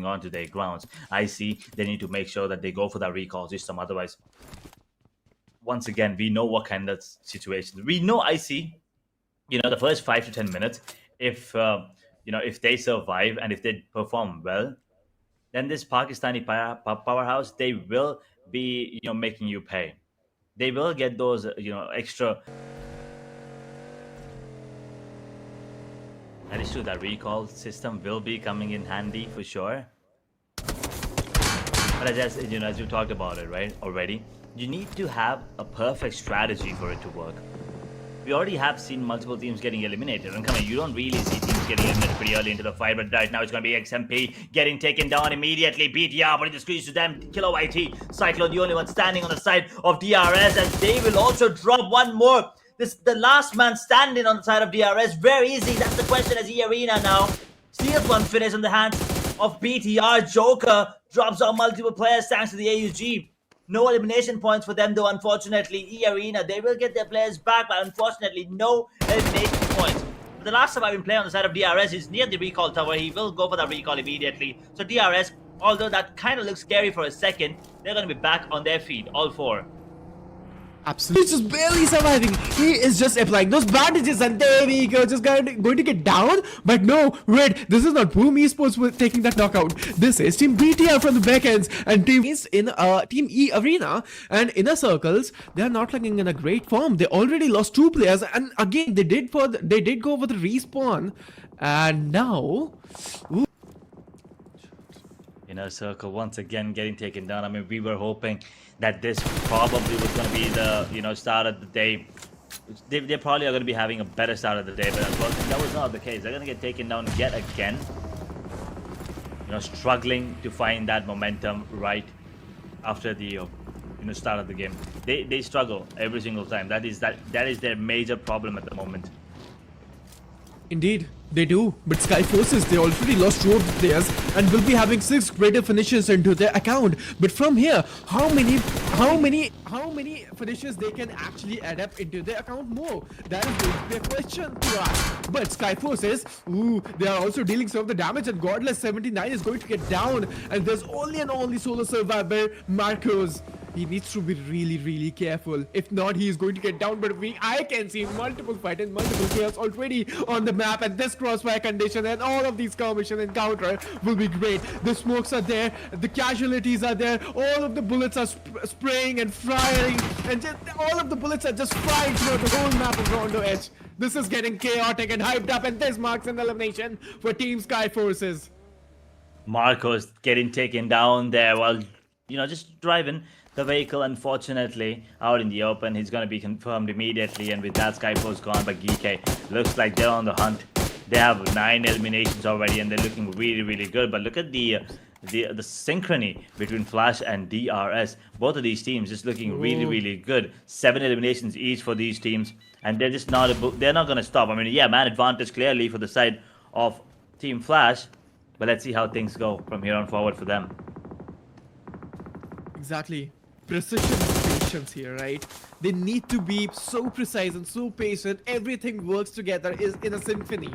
onto their grounds. I see they need to make sure that they go for that recall system. Otherwise, once again, we know what kind of situation. We know IC, the first 5 to 10 minutes, if if they survive and if they perform well, then this Pakistani powerhouse, they will be making you pay. They will get those extra. That is true. That recall system will be coming in handy for sure. But as you talked about it, right, already, you need to have a perfect strategy for it to work. We already have seen multiple teams getting eliminated. And come on, you don't really see teams getting eliminated pretty early into the fight, but right now it's going to be XMP getting taken down immediately. BTR putting the squeeze to them. Kilo IT, Cyclone, the only one standing on the side of DRS, and they will also drop one more. The last man standing on the side of DRS. Very easy. That's the question as E-Arena now steals one finish in the hands of BTR. Joker drops on multiple players thanks to the AUG. No elimination points for them though, unfortunately. E-Arena, they will get their players back, but unfortunately, no elimination points. The last surviving player on the side of DRS is near the recall tower. He will go for the recall immediately. So DRS, although that kind of looks scary for a second, they're going to be back on their feet, all four. Absolutely. He's just barely surviving. He is just applying those bandages and there we go. Just going to get down. But no, wait. This is not Boom Esports with taking that knockout. This is Team BTR from the backends and Team is in Team E Arena and Inner Circles. They are not looking in a great form. They already lost 2 players and again they did go for the respawn and now. Ooh. Inner Circle once again getting taken down. I mean, we were hoping that this probably was going to be the start of the day. They probably are going to be having a better start of the day, but unfortunately that was not the case. They're going to get taken down yet again. Struggling to find that momentum right after the start of the game. They struggle every single time. That is their major problem at the moment. Indeed, they do. But Sky Forces, they already lost 2 of the players and will be having 6 greater finishes into their account. But from here, how many finishes they can actually add up into their account more? That is going to be a question to ask. But Sky Forces, they are also dealing some of the damage and Godless 79 is going to get down. And there's only solo survivor, Marcos. He needs to be really careful. If not, he is going to get down. But I can see multiple fights and multiple players already on the map. And this crossfire condition and all of these skirmishes encounter will be great. The smokes are there. The casualties are there. All of the bullets are spraying and firing. And just all of the bullets are just flying through the whole map of Rondo Edge. This is getting chaotic and hyped up. And this marks an elimination for Team Sky Forces. Marcos getting taken down there while, just driving the vehicle, unfortunately, out in the open. He's going to be confirmed immediately, and with that, Skypo's gone. But GK looks like they're on the hunt. They have 9 eliminations already, and they're looking really good. But look at the synchrony between Flash and DRS. Both of these teams just looking really good. 7 eliminations each for these teams, and they're just not going to stop. I mean, yeah, man advantage clearly for the side of Team Flash, but let's see how things go from here on forward for them. Exactly. Precision and patience here, right? They need to be so precise and so patient. Everything works together is in a symphony.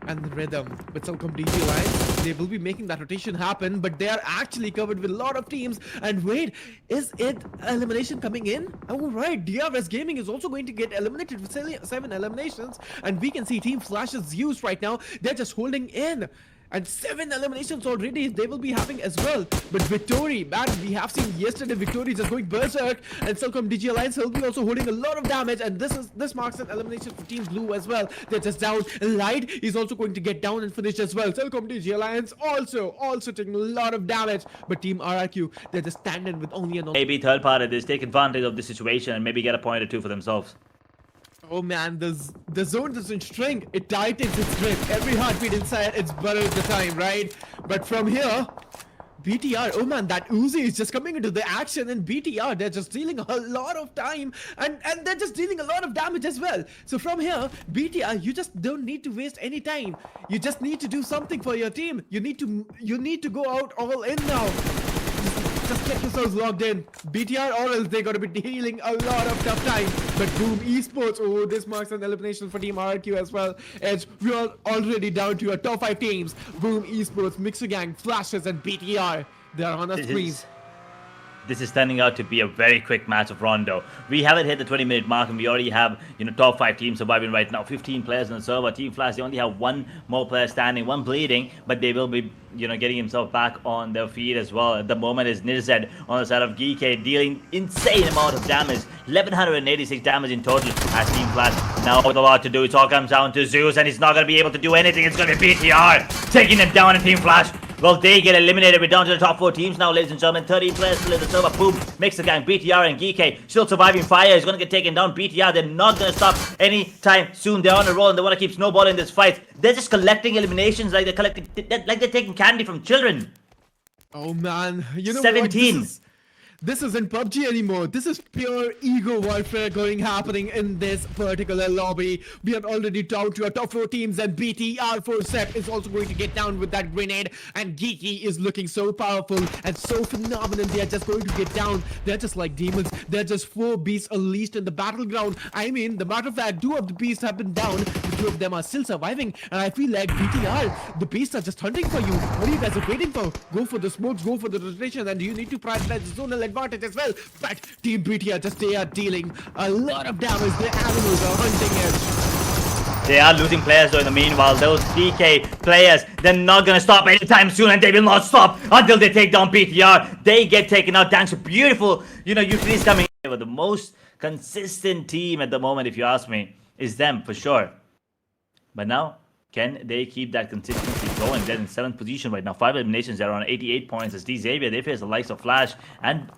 And the rhythm. But Celcom DG Alliance, they will be making that rotation happen, but they are actually covered with a lot of teams. And wait, is it elimination coming in? Oh right, DRS Gaming is also going to get eliminated with 7 eliminations. And we can see Team Flash's Zeus right now. They're just holding in. And 7 eliminations already they will be having as well. But Victory, man, we have seen yesterday Victory just going berserk. And Celcom DG Alliance will be also holding a lot of damage. And this marks an elimination for Team Blue as well. They're just down. Light is also going to get down and finish as well. Celcom DG Alliance also taking a lot of damage. But Team RRQ, they're just standing with only an... Maybe third party, they take advantage of the situation and maybe get a point or 2 for themselves. Oh man, the zone doesn't shrink. It tightens its grip. Every heartbeat inside, it's better at the time, right? But from here, BTR, oh man, that Uzi is just coming into the action, and BTR, they're just dealing a lot of time, and they're just dealing a lot of damage as well. So from here, BTR, you just don't need to waste any time. You just need to do something for your team. You need to go out all in now. just get yourselves logged in. BTR or else they're gonna be dealing a lot of tough time. But Boom Esports, oh, this marks an elimination for Team RRQ as well. Edge, we are already down to our top 5 teams. Boom Esports, Mixer Gang, Flashes, and BTR. They are on our screens. This is turning out to be a very quick match of Rondo. We haven't hit the 20-minute mark and we already have, top 5 teams surviving right now. 15 players on the server. Team Flash, they only have one more player standing, one bleeding, but they will be, getting himself back on their feet as well. At the moment is Nirzed on the side of Geek, dealing insane amount of damage. 1186 damage in total as Team Flash now with a lot to do. It all comes down to Zeus and he's not going to be able to do anything. It's going to be BTR taking them down in Team Flash. Well, they get eliminated. We're down to the top 4 teams now, ladies and gentlemen. 13 players still in the server. Boom, Mixer Gang, BTR, and Geek still surviving. Fire is going to get taken down. BTR, they're not going to stop anytime soon. They're on a roll and they want to keep snowballing this fight. They're just collecting eliminations like they're taking candy from children. Oh man, you know 17. What? This isn't PUBG anymore. This is pure ego warfare happening in this particular lobby. We are already down to our top 4 teams and BTR for Sep is also going to get down with that grenade. And Geeky is looking so powerful and so phenomenal. They are just going to get down. They're just like demons. They're just 4 beasts unleashed in the battleground. I mean, the matter of fact, 2 of the beasts have been down. The 2 of them are still surviving. And I feel like BTR, the beasts are just hunting for you. What are you guys waiting for? Go for the smokes, go for the rotation, and you need to prioritize the zonal advantage as well. But Team BTR they are dealing a lot of damage. Their animals are hunting Edge. They are losing players though in the meanwhile. Those DK players, they're not gonna stop anytime soon and they will not stop until they take down BTR. They get taken out thanks to beautiful, utilities coming in. But the most consistent team at the moment, if you ask me, is them for sure. But now, can they keep that consistency going? They're in 7th position right now. 5 eliminations. They're on 88 points. As Xavier, they face the likes of Flash. And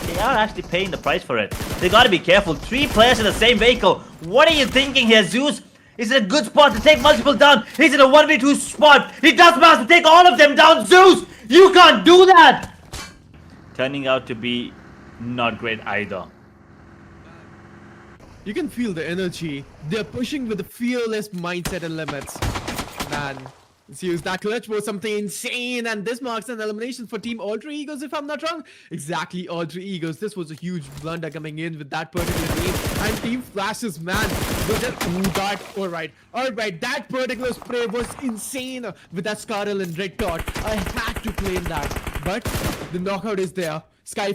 they are actually paying the price for it. They gotta be careful. 3 players in the same vehicle. What are you thinking here, Zeus? Is it a good spot to take multiple down? Is it a 1v2 spot? It does matter to take all of them down, Zeus! You can't do that! Turning out to be not great either. You can feel the energy. They're pushing with a fearless mindset and limits. Man, Zeus, that clutch was something insane, and this marks an elimination for Team Alter Egos, if I'm not wrong. Exactly, Alter Egos. This was a huge blunder coming in with that particular team. And Team Flash's man, alright, that particular spray was insane with that Scarlet and Red Dot. I had to claim that. But the knockout is there. Team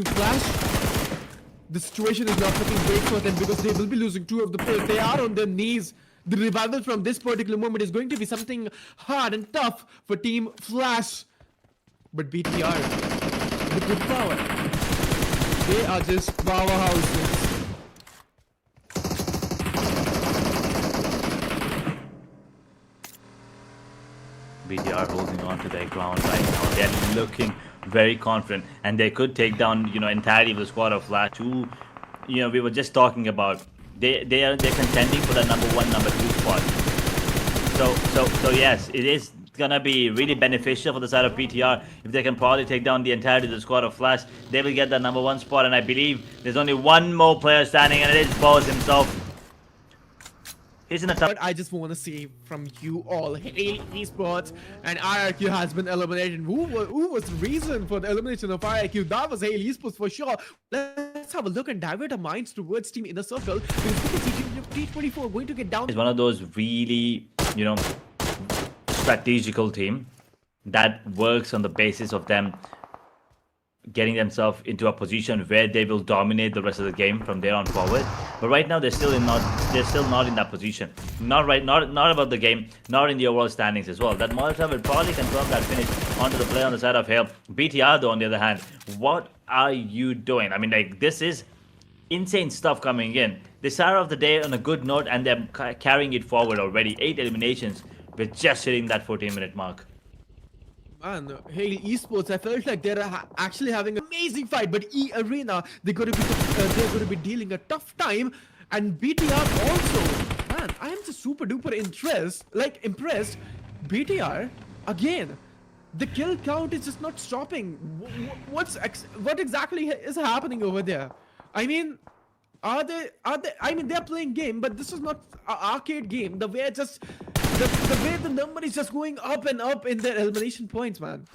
Flash. The situation is not looking great for them because they will be losing 2 of the players. They are on their knees. The revival from this particular moment is going to be something hard and tough for Team Flash. But BTR, with good power, they are just powerhouses. BTR holding on to their ground right now. They're looking very confident and they could take down, entirely of the squad of Flash who, we were just talking about. They're contending for the number 1, number 2 spot. So yes, it is gonna be really beneficial for the side of BTR if they can probably take down the entirety of the squad of Flash. They will get the number 1 spot, and I believe there's only one more player standing, and it is Boz himself. He's in the top. But I just want to see from you all, Hail Esports and RRQ has been eliminated. Who was the reason for the elimination of RRQ? That was Hail Esports for sure. Let's have a look and divert our minds towards Team Inner Circle because we can see Team T24 going to get down. It's one of those really, strategical team that works on the basis of them getting themselves into a position where they will dominate the rest of the game from there on forward. But right now they're still not in that position. Not about the game, not in the overall standings as well. That Molotov will probably confirm that finish onto the play on the side of Hale. BTR though, on the other hand, what are you doing? I mean, this is insane stuff coming in. They start off the day on a good note and they're carrying it forward already. 8 eliminations. We're just hitting that 14-minute mark. Man, Hail Esports, I felt like they're actually having an amazing fight, but E Arena, they're going to be dealing a tough time, and BTR also. Man, I am just super duper impressed. BTR again. The kill count is just not stopping. What exactly is happening over there? I mean, are they? I mean, they're playing game, but this is not an arcade game. The way the way the number is just going up and up in their elimination points, man.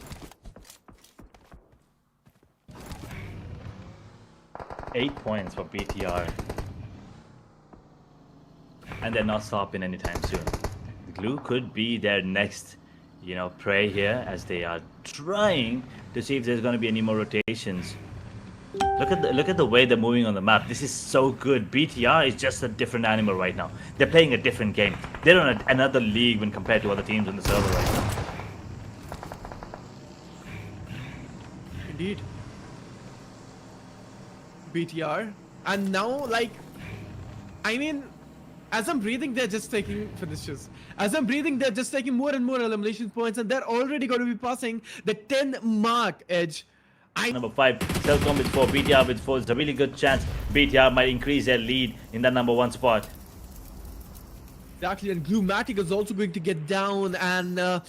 8 points for BTR. And they're not stopping anytime soon. Glue could be their next, prey here as they are trying to see if there's going to be any more rotations. Look at the way they're moving on the map. This is so good. BTR is just a different animal right now. They're playing a different game. They're on another league when compared to other teams on the server right now. Indeed. BTR. And now, as I'm breathing, they're just taking finishes. As I'm breathing, they're just taking more and more elimination points, and they're already going to be passing the 10 mark edge. Number 5, Cellcom with 4, BTR with 4. It's a really good chance BTR might increase their lead in that number 1 spot. Exactly, and Glumatic is also going to get down, and a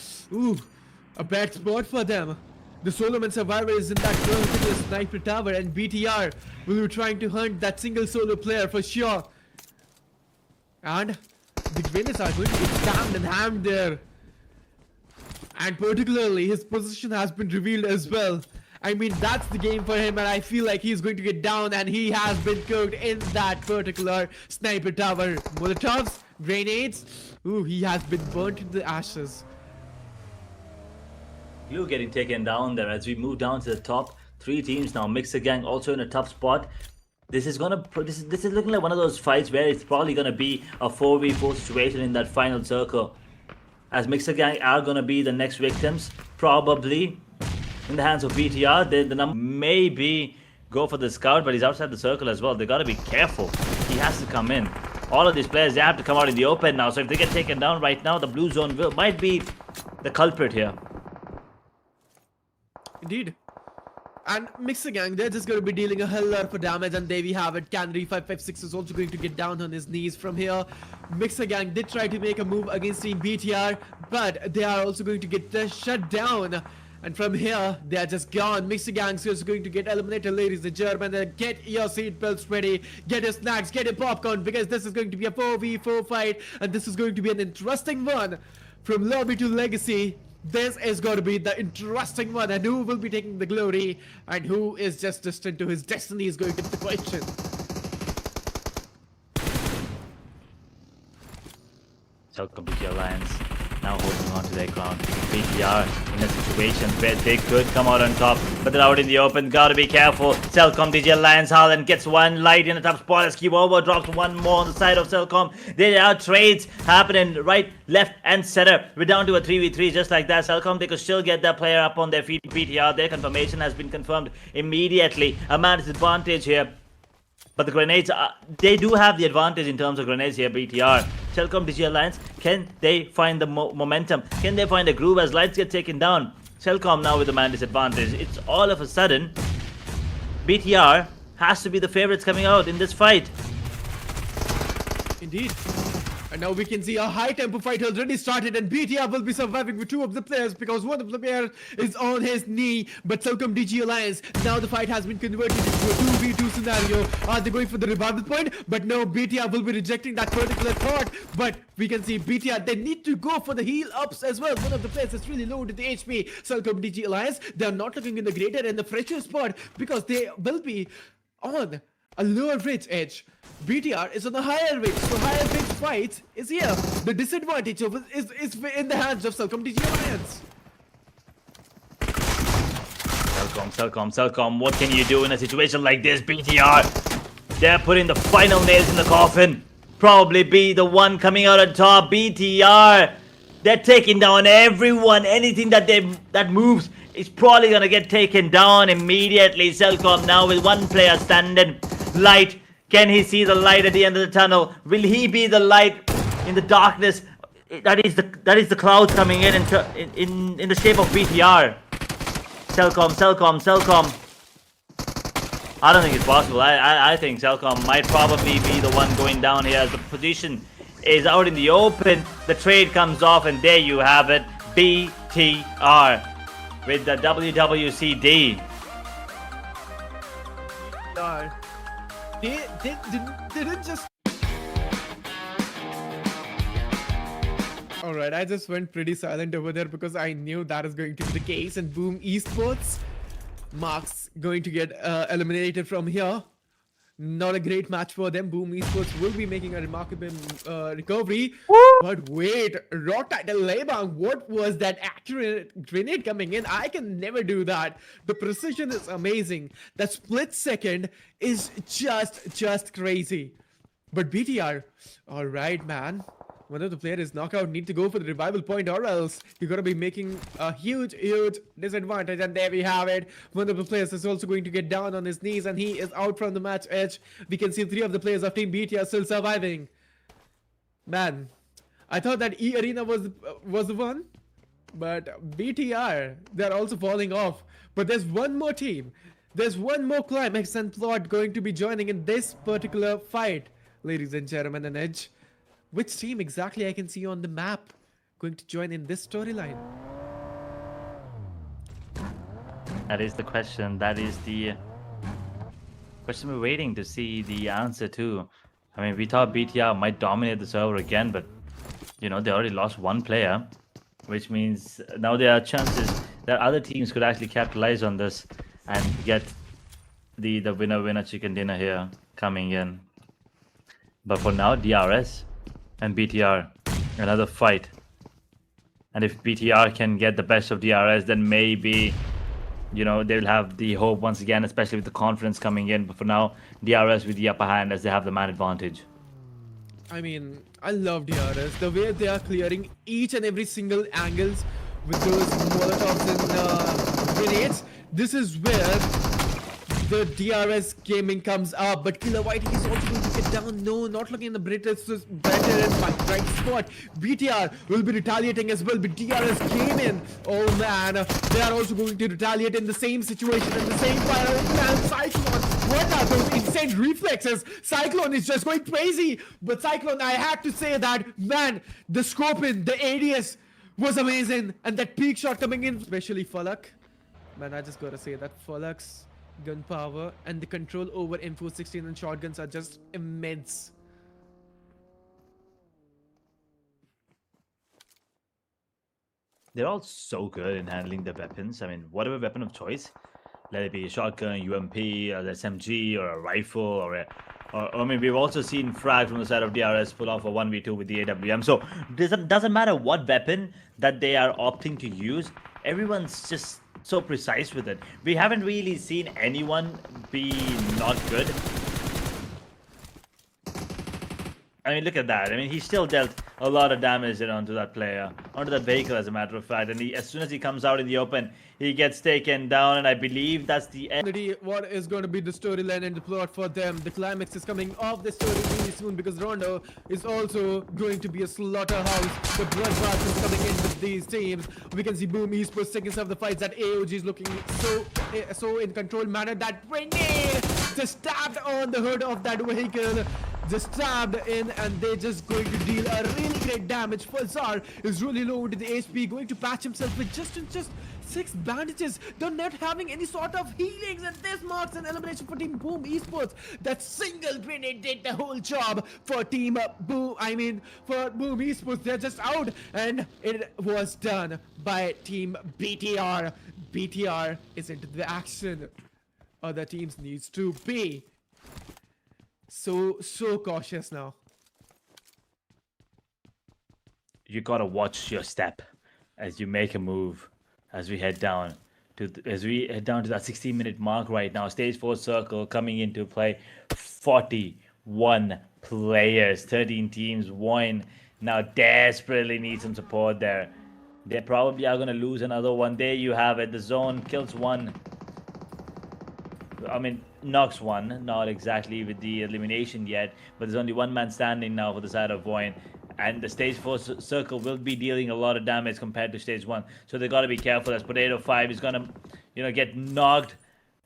bad spot for them. The Solomon Survivor is in that particular sniper tower, and BTR will be trying to hunt that single solo player for sure. And the Grenades are going to get stammed and hammed there. And particularly, his position has been revealed as well. I mean, that's the game for him, and I feel like he's going to get down, and he has been cooked in that particular sniper tower. Molotovs, grenades, he has been burnt to the ashes. Glue getting taken down there as we move down to the top. 3 teams now. Mixer Gang also in a tough spot. This is looking like one of those fights where it's probably gonna be a 4v4 situation in that final circle. As Mixer Gang are gonna be the next victims, probably in the hands of BTR. The number maybe go for the scout, but he's outside the circle as well. They gotta be careful. He has to come in. All of these players, they have to come out in the open now. So if they get taken down right now, the blue zone might be the culprit here. Indeed. And Mixer Gang, they're just going to be dealing a hell lot of damage, and there we have it. Canary 556 is also going to get down on his knees from here. Mixer Gang did try to make a move against Team BTR, but they are also going to get shut down. And from here, they are just gone. Mixer Gang is just going to get eliminated, ladies and gentlemen. Get your seatbelts ready, get your snacks, get your popcorn, because this is going to be a 4v4 fight, and this is going to be an interesting one. From lobby to legacy, this is going to be the interesting one, and who will be taking the glory and who is just destined to his destiny is going to be the question. Cellcom BTR Alliance now holding on to their ground. BTR in a situation where they could come out on top, but they're out in the open. Gotta be careful. Cellcom DG Alliance Haaland gets one light in the top spot as Kiwobo drops one more on the side of Cellcom. There are trades happening right, left, and center. We're down to a 3v3 just like that. Cellcom, they could still get that player up on their feet. BTR, their confirmation has been confirmed immediately. A man disadvantage here. But the grenades, they do have the advantage in terms of grenades here, BTR. Cellcom DG Alliance, can they find the momentum? Can they find a groove as lights get taken down? Cellcom now with the man disadvantage. It's all of a sudden, BTR has to be the favorites coming out in this fight. Indeed. And now we can see a high tempo fight already started, and BTR will be surviving with 2 of the players because one of the players is on his knee. But Cellcom DG Alliance, now the fight has been converted into a 2v2 scenario. Are they going for the revival point? But no, BTR will be rejecting that particular thought. But we can see BTR, they need to go for the heal ups as well. One of the players is really low to the HP. Cellcom DG Alliance, they are not looking in the greater and the fresher spot because they will be on a lower ridge edge. BTR is on a higher ridge, so higher ridge fight is here. The disadvantage of it is in the hands of Cellcom DG Alliance. Cellcom, what can you do in a situation like this, BTR? They're putting the final nails in the coffin. Probably be the one coming out on top. BTR, they're taking down everyone. Anything that moves is probably gonna get taken down immediately. Cellcom now with one player standing. Light, can he see the light at the end of the tunnel? Will he be the light in the darkness? That is the clouds coming in the shape of BTR. Cellcom. I don't think it's possible. I think Cellcom might probably be the one going down here as the position is out in the open. The trade comes off, and there you have it. BTR with the WWCD. They didn't just... Alright, I just went pretty silent over there because I knew that is going to be the case. And boom, esports, Mark's going to get eliminated from here. Not a great match for them. Boom Esports will be making a remarkable recovery. But wait, Raw Title Lebang, what was that accurate grenade coming in? I can never do that. The precision is amazing. That split second is just crazy. But BTR, all right, man. One of the players is knockout. Need to go for the revival point, or else you're gonna be making a huge disadvantage. And there we have it. One of the players is also going to get down on his knees, and he is out from the match edge. We can see 3 of the players of Team BTR still surviving. Man, I thought that E Arena was the one, but BTR, they're also falling off. But there's one more team. There's one more Climax and Plot going to be joining in this particular fight, ladies and gentlemen, and Edge. Which team exactly I can see on the map going to join in this storyline? That is the question. That is the question we're waiting to see the answer to. I mean, we thought BTR might dominate the server again, but you know, they already lost 1 player, which means now there are chances that other teams could actually capitalize on this and get the winner chicken dinner here coming in. But for now, DRS and BTR, another fight. And if BTR can get the best of DRS, then maybe, you know, they'll have the hope once again, especially with the confidence coming in. But for now, DRS with the upper hand as they have the man advantage. I mean, I love DRS. The way they are clearing each and every single angles with those molotovs and grenades. This is where the DRS gaming comes up, but Killer White is also going to get down. No, not looking in the British better and right spot. BTR will be retaliating as well, but DRS came in. Oh man, they are also going to retaliate in the same situation and the same fire. Oh man, Cyclone, what are those insane reflexes? Cyclone is just going crazy, but Cyclone, I had to say that, man, the scope in, the ADS was amazing, and that peak shot coming in, especially Falak. Man, I just gotta say that Falak's gun power and the control over M416 and shotguns are just immense. They're all so good in handling their weapons. I mean, whatever weapon of choice, let it be a shotgun, UMP, an SMG, or a rifle, or I mean, we've also seen Frag from the side of DRS pull off a 1v2 with the AWM. So doesn't matter what weapon that they are opting to use. Everyone's just so precise with it. We haven't really seen anyone be not good. I mean, look at that. I mean, he still dealt a lot of damage onto that player, onto that vehicle, as a matter of fact. And as soon as he comes out in the open, he gets taken down. And I believe that's the end. What is going to be the storyline and the plot for them? The climax is coming off the story really soon, because Rondo is also going to be a slaughterhouse. The bloodbath is coming in with these teams. We can see Boom Esports taking some of the fights. That AOG is looking so in control manner. That grenade just stabbed on the hood of that vehicle. Just stabbed in, and they're just going to deal a really great damage. Pulsar is really low into the HP, going to patch himself with just 6 bandages. They're not having any sort of healings, and this marks an elimination for Team Boom Esports. That single grenade did the whole job for Team Boom. I mean, for Boom Esports, they're just out, and it was done by Team BTR. BTR is into the action. Other teams needs to be so cautious now. You gotta watch your step as you make a move. As we head down to that 16-minute mark right now. Stage 4 circle coming into play. 41 players, 13 teams, won. Now desperately need some support there. They probably are gonna lose another one. There you have it. The zone kills one. I mean, knocks one, not exactly with the elimination yet, but there's only one man standing now for the side of Void, and the stage 4 circle will be dealing a lot of damage compared to stage 1, so they got to be careful as Potato 5 is gonna, you know, get knocked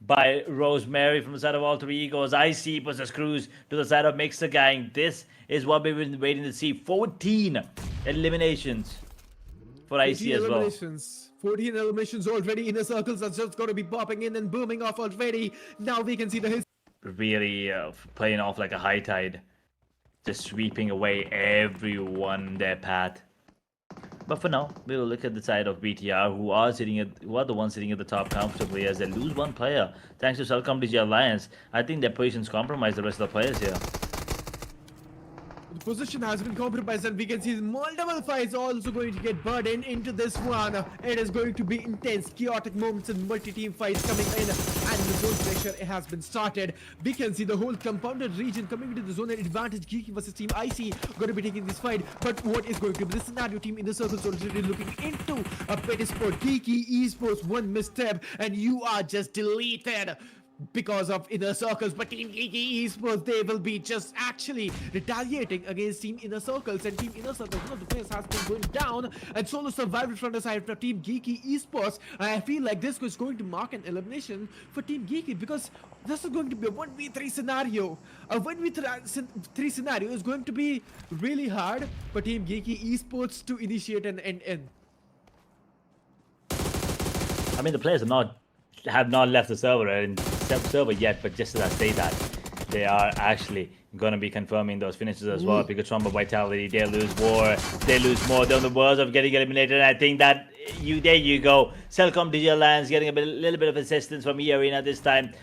by Rosemary from the side of Alter Egos. IC versus Cruz to the side of Mixer Gang. This is what we've been waiting to see. 14 eliminations for IC as well. 14 eliminations already. Inner circles are just going to be popping in and booming off already. Now we can see the really playing off like a high tide, just sweeping away everyone their path. But for now, we will look at the side of BTR, who are the ones sitting at the top comfortably as they lose one player thanks to Cellcom DG Alliance. I think their position's compromised the rest of the players here. The position has been compromised, and we can see multiple fights also going to get burdened into this one. It is going to be intense, chaotic moments and multi-team fights coming in, and the zone pressure has been started. We can see the whole compounded region coming into the zone and advantage. Geeky versus Team IC going to be taking this fight. But what is going to be the scenario? Team in the circles already looking into a petty sport. Geeky Esports, one misstep and you are just deleted because of Inner Circles. But Team Geeky Esports, they will be just actually retaliating against Team Inner Circles, and Team Inner Circles, one of the players has been going down, and solo survived from the side of Team Geeky Esports. I feel like this was going to mark an elimination for Team Geeky, because this is going to be a 1v3 scenario. A 1v3 scenario is going to be really hard for Team Geeky Esports to initiate an end. I mean, the players have not left the server yet, but just as I say that, they are actually going to be confirming those finishes as well. Because Trumba Vitality, they lose more, they lose more. They're on the verge of getting eliminated, and I think that there you go. Cellcom Digital Alliance getting a little bit of assistance from E-Arena this time.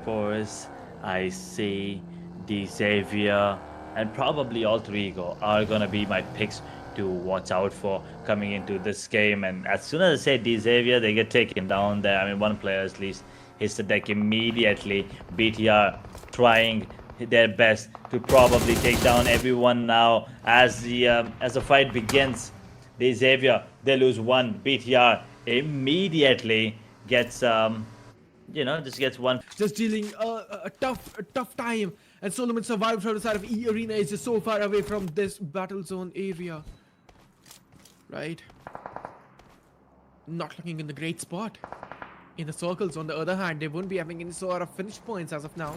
Force, IC, D Xavier, and probably Alter Ego are going to be my picks to watch out for coming into this game. And as soon as I say D Xavier, they get taken down there. I mean, one player at least hits the deck immediately. BTR trying their best to probably take down everyone now as the fight begins. D Xavier, they lose one. BTR immediately gets just gets one. Just dealing a tough time, and Solomon survived from the side of E Arena. Is just so far away from this battle zone area, right? Not looking in the great spot. In the circles, on the other hand, they won't be having any sort of finish points as of now.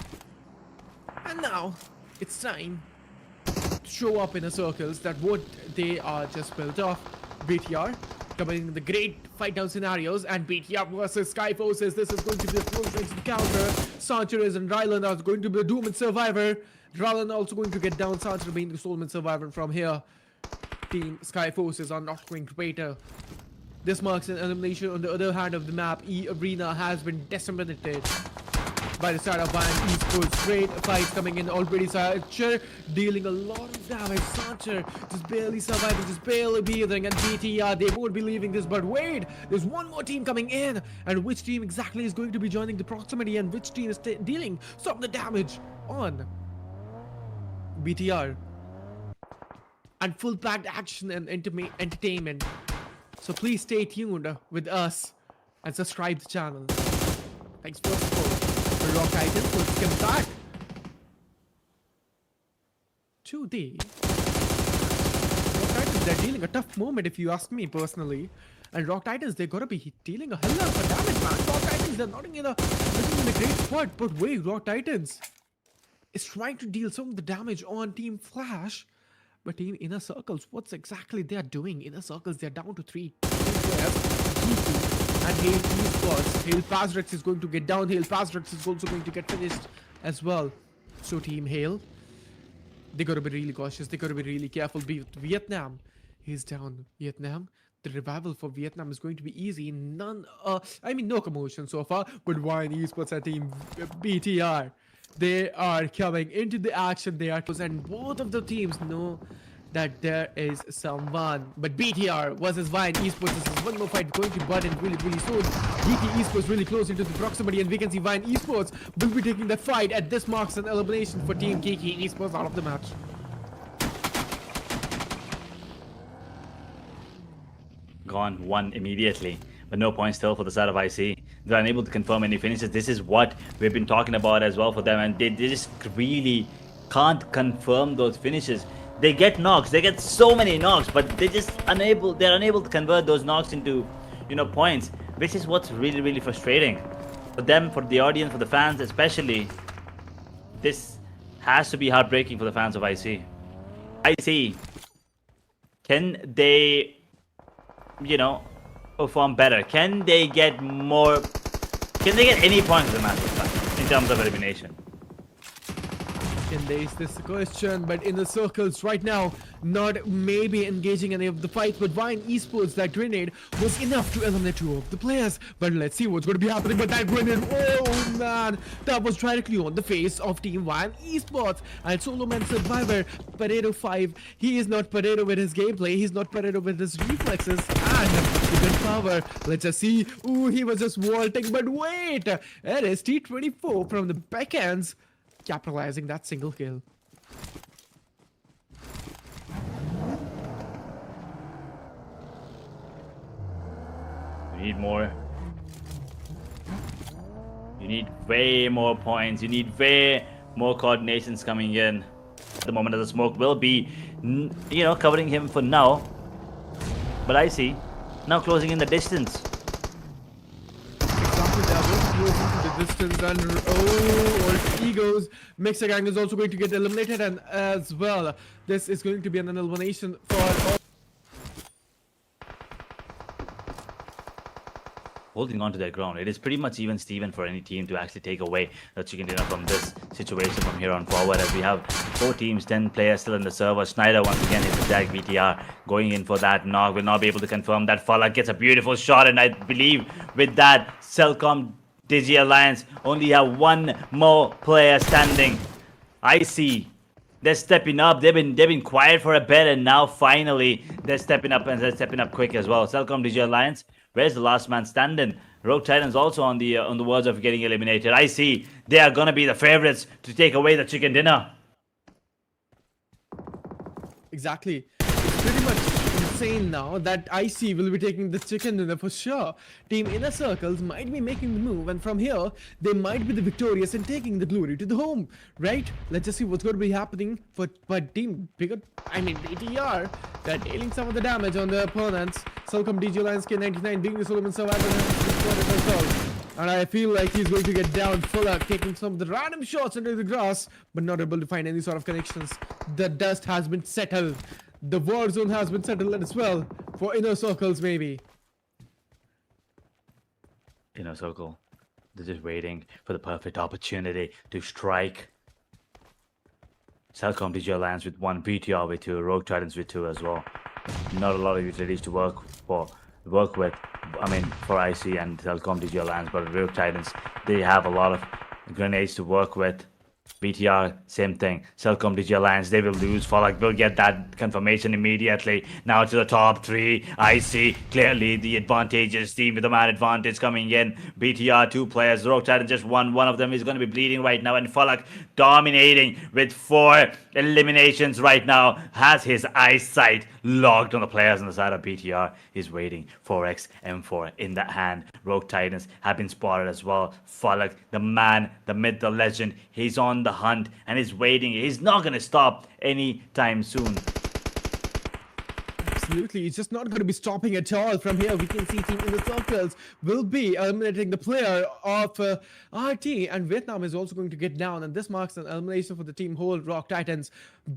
And now it's time to show up in the circles that what they are just built off. BTR coming in the great fight down scenarios, and BTR versus Sky Forces. This is going to be a close range encounter. Sanchez and Ryland are going to be the Doom and Survivor. Ryland also going to get down. Sanchez being the Soulman Survivor from here. Team Sky Forces are not going to waiter. This marks an elimination. On the other hand of the map, E Arena has been decimated by the side of Viant Esports. Great fights coming in already. Sanchez dealing a lot of damage. Sanchez just barely surviving, just barely breathing, and BTR, they won't be leaving this. But wait, there's one more team coming in, and which team exactly is going to be joining the proximity, and which team is dealing some of the damage on BTR? And full packed action and entertainment. So please stay tuned with us and subscribe to the channel. Thanks for the support. Rock Titans will come back to the Rock Titans. They're dealing a tough moment, if you ask me personally. And Rock Titans, they're gonna be dealing a hell of a damage, man. Rock Titans, they're not in a great spot. But wait, Rock Titans is trying to deal some of the damage on Team Flash. But Team Inner Circles, what's exactly they're doing? Inner Circles, they're down to 3 players. And Hail Esports. Hail Pazrex is going to get down. Hail Pazrex is also going to get finished as well. So Team Hail, they gotta be really cautious. They gotta be really careful. Vietnam, he's down. Vietnam, the revival for Vietnam is going to be easy. No commotion so far. But Viant Esports and Team BTR, they are coming into the action. They are close, and both of the teams know that there is someone. But BTR versus Viant Esports, this is one more fight going to burn really soon. Geeky Esports really close into the proximity, and we can see Viant Esports will be taking that fight, and this marks an elimination for Team Geeky Esports out of the match. Gone one immediately, but no points still for the side of IC. They're unable to confirm any finishes. This is what we've been talking about as well for them, and they just really can't confirm those finishes. They get knocks, they get so many knocks, but they're unable to convert those knocks into points, which is what's really frustrating for them, for the audience, for the fans especially. This has to be heartbreaking for the fans of IC. Can they perform better? Can they get any points in the match this time in terms of elimination? Can they ace this question? But in the circles right now, not maybe engaging any of the fights, but Vine Esports, that grenade was enough to eliminate two of the players. But let's see what's going to be happening. But that grenade, oh man, that was directly on the face of Team Vine Esports. And Solo Man Survivor, Pareto 5, he is not Pareto with his gameplay, he's not Pareto with his reflexes and the good power. Let's just see. Ooh, he was just vaulting, but wait, it is T24 from the backends capitalizing that single kill. You need more. You need way more points. You need way more coordinations coming in. At the moment of the smoke will be, you know, covering him for now. But I see now closing in the distance. Exactly, they are both closing to the distance, and oh, Egos Mixer Gang is also going to get eliminated, and as well, this is going to be an elimination for all. Holding on to their ground. It is pretty much even Steven for any team to actually take away the chicken dinner from this situation from here on forward, as we have 4 teams, 10 players still in the server. Schneider once again hits the tag. BTR going in for that knock, will not be able to confirm that. Fallout gets a beautiful shot, and I believe with that, Cellcom Digi Alliance only have 1 more player standing. I see. They're stepping up. They've been quiet for a bit, and now finally they're stepping up, and they're stepping up quick as well. Cellcom Digi Alliance, where's the last man standing? Rogue Titans also on the words of getting eliminated. I see they are gonna be the favorites to take away the chicken dinner. Exactly. It's pretty much insane now that IC will be taking the chicken dinner for sure. Team Inner Circles might be making the move, and from here, they might be the victorious and taking the glory to the home, right? Let's just see what's going to be happening for Team Bigger. I mean, BTR. They're dealing some of the damage on their opponents. Cellcom DG Alliance K99 being the Solomon Survivor. And I feel like he's going to get down fuller, taking some of the random shots into the grass, but not able to find any sort of connections. The dust has been settled. The war zone has been settled as well for Inner Circles, maybe. Inner Circle, they're just waiting for the perfect opportunity to strike. Cellcom DG Alliance with 1, BTR with 2, Rogue Titans with 2 as well. Not a lot of utilities to work with. I mean, for IC and Cellcom DG Alliance, but Rogue Titans, they have a lot of grenades to work with. BTR, same thing. Cellcom DG Alliance, they will lose. Fallout will get that confirmation immediately. Now to the top 3. IC, clearly the advantageous team with the man advantage coming in. BTR, 2 players. Rogue Titan just 1. One of them is going to be bleeding right now. And Fallout dominating with 4 eliminations right now. Has his eyesight locked on the players on the side of BTR. He's waiting. 4x M4 in the hand. Rogue Titans have been spotted as well. Fallout, the man, the myth, the legend. He's on the hunt and he's waiting. He's not going to stop anytime soon. Absolutely, it's just not going to be stopping at all. From here, we can see Team Inner Circles will be eliminating the player of RT, and Vietnam is also going to get down, and this marks an elimination for the team whole Rock Titans.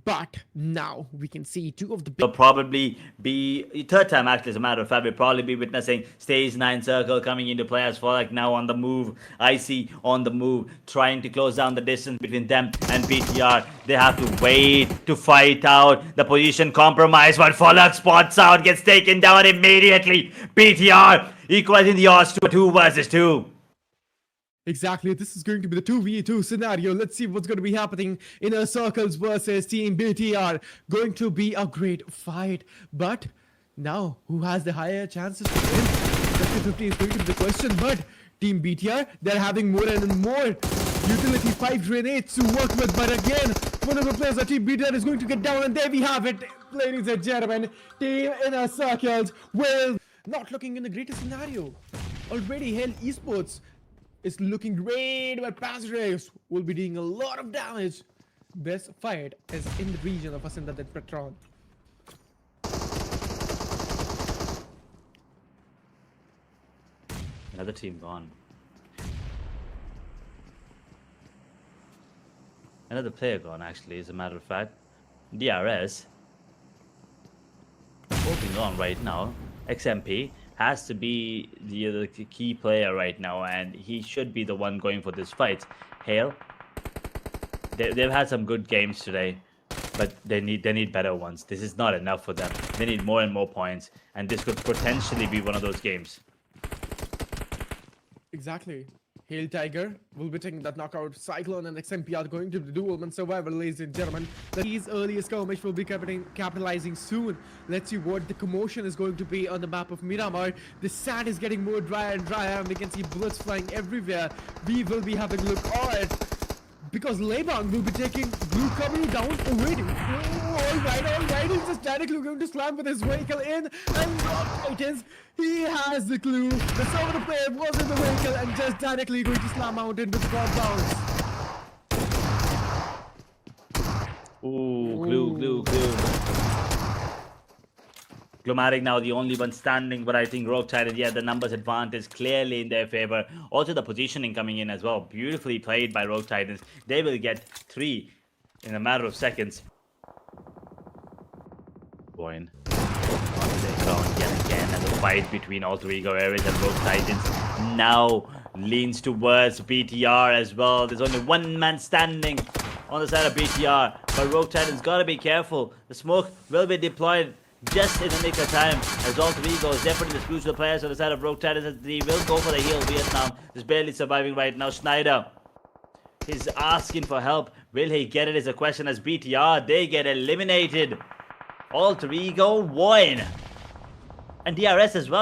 But now we can see 2 of the Will probably be third time actually, as a matter of fact, we'll probably be witnessing Stage 9 Circle coming into play as Fallout now on the move. IC on the move, trying to close down the distance between them and BTR. They have to wait to fight out the position compromise, but Fallout spots out, gets taken down immediately. BTR equalizing the odds to 2 versus 2. Exactly, this is going to be the 2v2 scenario. Let's see what's going to be happening. Inner Circles versus Team BTR. Going to be a great fight. But now, who has the higher chances to win? 50-50 is going to be the question. But Team BTR, they're having more and more utility 5 grenades to work with. But again, one of the players of Team BTR is going to get down. And there we have it, ladies and gentlemen. Team Inner Circles will not looking in the greatest scenario. Already, Hell Esports is looking great, but Passages will be doing a lot of damage. Best fight is in the region of Asinda that Petron. Another team gone. Another player gone, actually, as a matter of fact. DRS. Working on right now. XMP has to be the key player right now, and he should be the one going for this fight. Hale They've had some good games today, but they need better ones. This is not enough for them. They need more and more points, and this could potentially be one of those games. Exactly. Hail Tiger will be taking that knockout. Cyclone and XMP are going to the duel and survival, ladies and gentlemen. These early skirmish will be capitalizing soon. Let's see what the commotion is going to be on the map of Miramar. The sand is getting more drier and drier, and we can see bullets flying everywhere. We will be having a look at it, because Lebang will be taking Blue Company down already. Oh, alright, he's just directly going to slam with his vehicle in, and Titans, he has the clue. The server player was in the vehicle and just directly going to slam out into the compounds. Ooh, glue. Glomatic now the only one standing, but I think Rogue Titan, yeah, the numbers advantage clearly in their favor. Also the positioning coming in as well. Beautifully played by Rogue Titans. They will get 3 in a matter of seconds. Going on yet again, and the fight between Alter Ego Ares and Rogue Titans now leans towards BTR as well. There's only one man standing on the side of BTR, but Rogue Titans gotta be careful. The smoke will be deployed just in the nick of time, as Alter Ego is definitely the crucial players on the side of Rogue Titans, as he will go for the heal. Vietnam is barely surviving right now. Schneider is asking for help. Will he get it is a question, as BTR, they get eliminated. Alter Ego win. And DRS as well.